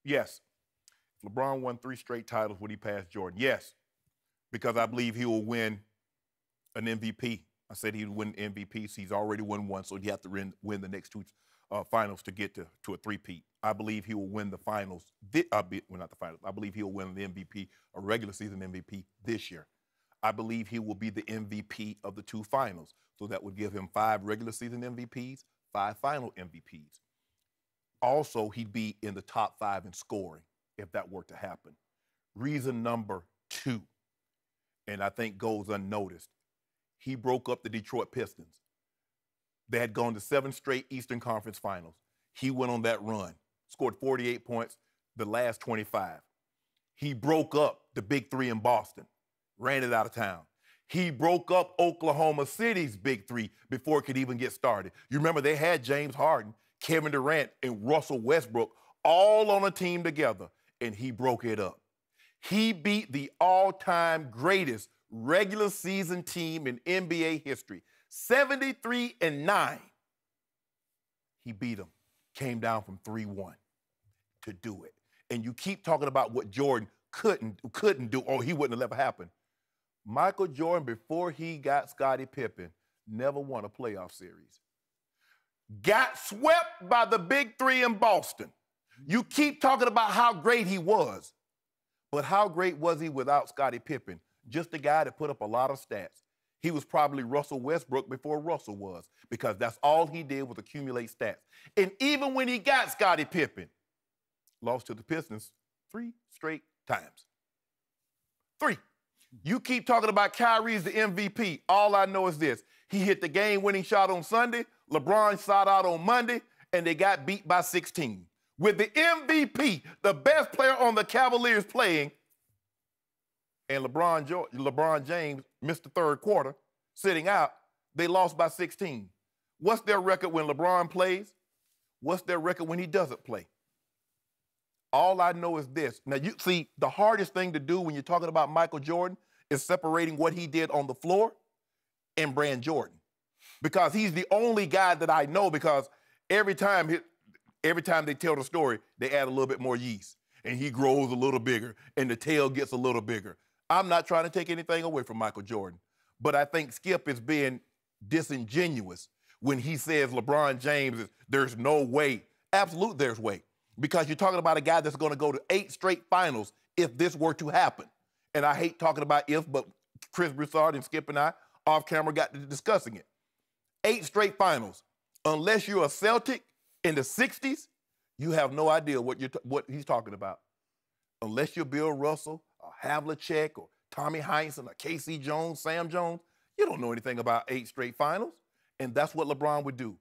Yes. If LeBron won 3 straight titles, would he pass Jordan? Yes, because I believe he will win an MVP. I said he would win MVPs. He's already won one, so he'd have to win the next 2 finals to get to a three-peat. I believe he will win the finals. Not the finals. I believe he will win the MVP, a regular season MVP, this year. I believe he will be the MVP of the 2 finals. So that would give him 5 regular season MVPs, 5 final MVPs. Also, he'd be in the top 5 in scoring if that were to happen. Reason number 2, and I think goes unnoticed, he broke up the Detroit Pistons. They had gone to 7 straight Eastern Conference Finals. He went on that run, scored 48 points, the last 25. He broke up the Big 3 in Boston, ran it out of town. He broke up Oklahoma City's Big 3 before it could even get started. You remember they had James Harden, Kevin Durant, and Russell Westbrook all on a team together, and he broke it up. He beat the all-time greatest regular season team in NBA history, 73-9. He beat them, came down from 3-1 to do it. And you keep talking about what Jordan couldn't do, or he wouldn't have let happen. Michael Jordan, before he got Scottie Pippen, never won a playoff series. Got swept by the Big 3 in Boston. You keep talking about how great he was. But how great was he without Scottie Pippen? Just a guy that put up a lot of stats. He was probably Russell Westbrook before Russell was, because that's all he did was accumulate stats. And even when he got Scottie Pippen, lost to the Pistons 3 straight times. 3. You keep talking about Kyrie's the MVP. All I know is this. He hit the game-winning shot on Sunday, LeBron shot out on Monday, and they got beat by 16. With the MVP, the best player on the Cavaliers playing, and LeBron James missed the 3rd quarter, sitting out, they lost by 16. What's their record when LeBron plays? What's their record when he doesn't play? All I know is this. Now, you see, the hardest thing to do when you're talking about Michael Jordan is separating what he did on the floor and Brand Jordan. Because he's the only guy that I know, because every time they tell the story, they add a little bit more yeast, and he grows a little bigger, and the tail gets a little bigger. I'm not trying to take anything away from Michael Jordan, but I think Skip is being disingenuous when he says LeBron James, there's no way. Absolutely there's way, because you're talking about a guy that's going to go to 8 straight finals if this were to happen. And I hate talking about if, but Chris Broussard and Skip and I, off camera, got to discussing it. 8 straight finals. Unless you're a Celtic in the 60s, you have no idea what he's talking about. Unless you're Bill Russell, or Havlicek, or Tommy Heinsohn, or Casey Jones, Sam Jones, you don't know anything about 8 straight finals. And that's what LeBron would do.